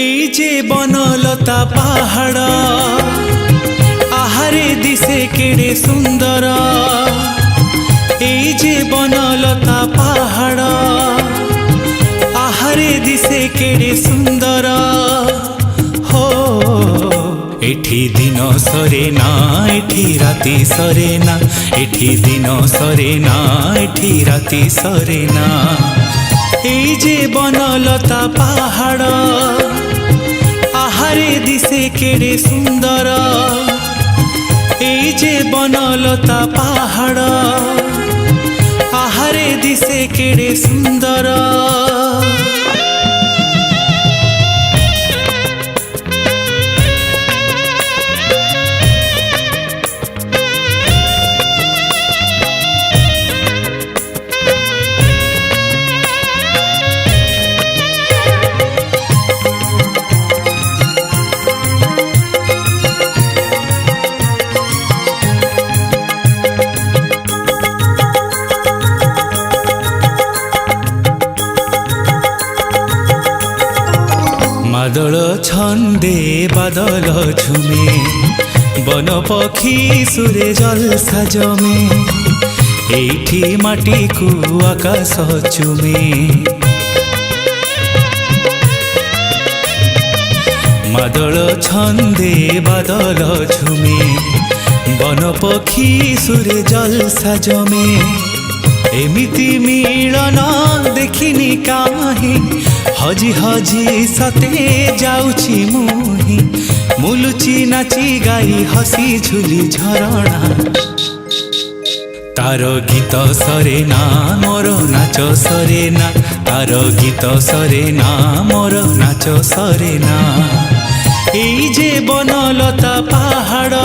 এই যে বনলতা পাহাড় আহারে দিশে কেড়ে সুন্দর। এই যে বনলতা পাহাড় আহারে দিশে কেড়ে সুন্দর। হো এঠি দিন সরে না এঠি রাতি সরে না, এঠি দিন সরে না এঠি রাতি সরে না। এই যে বনলতা পাহাড় আহারে দিশে কেড়ে সুন্দর। এই যে বনলতা পাহাড় আহারে দিশে কেড়ে সুন্দর। বাদল ছন্দে বাদল ঝুমে, বন পক্ষী সুরে জলসা জমে। এইটি মাটিকু আকাশ চুমে, বাদল ছন্দে বাদল ঝুমে, বন পক্ষী সুরে জলসা জমে। এমিতি মিলন দেখিনি কাহি, হজি হজি সতে যাউছি মুহি। মুলুচি নাচি গাই হসি ঝুলি ঝরଣା, তার গীত সরে না মোর নাচ সরে না, তার গীত সরে না মোর নাচ সরে না। এই যে বনলতা পাহাড়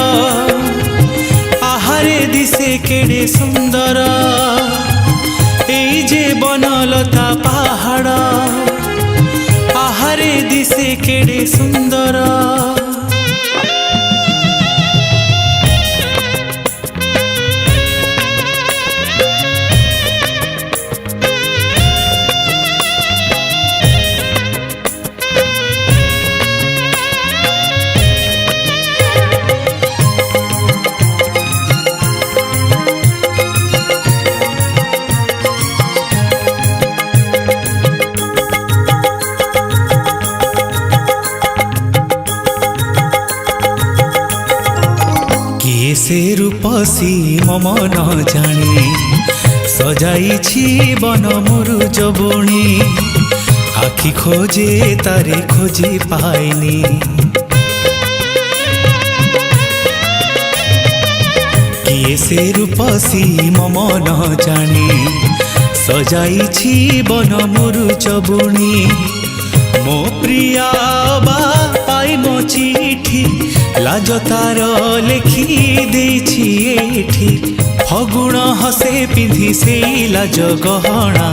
আহারে দিশে কেড়ে সুন্দর। এই যে বনলতা পাহাড় আহারে দিশে কেড়ে সুন্দর। से रूपसी मम न जानी, सजाइछि बन मुरुज बुणी। आखि खोजे तारे खोजी पाइनी, किए से रूपसी मम न जानी, सजाइछि बन मुरुज बुणी। मो प्रिया बा पाई मो चिठी, लाज तार लेखि देछि एठी। फगुण हसे पिंधि से लाज गहना,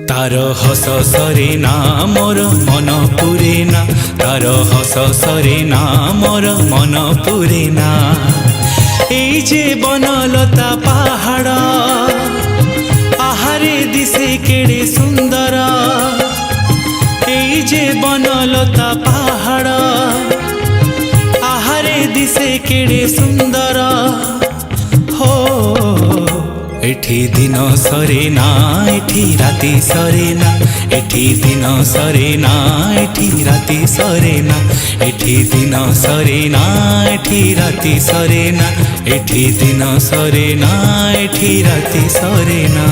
तार हस सरे ना मोर मन पुरे ना, तार हस सरे ना मोर मन पुरे ना। এই যে বনলতা পাহাড় আহারে দিশে কেড়ে সুন্দর। এই যে বনলতা পাহাড় আহারে দিশে কেড়ে সুন্দর। হো এঠি দিন সরে না এঠি রাতি সরে না, এঠি দিন সরে না এঠি রাতি সরে না, এঠি দিন সরে না এঠি রাতি সরে না, এঠি দিন সরে না এঠি রাতি সরে না।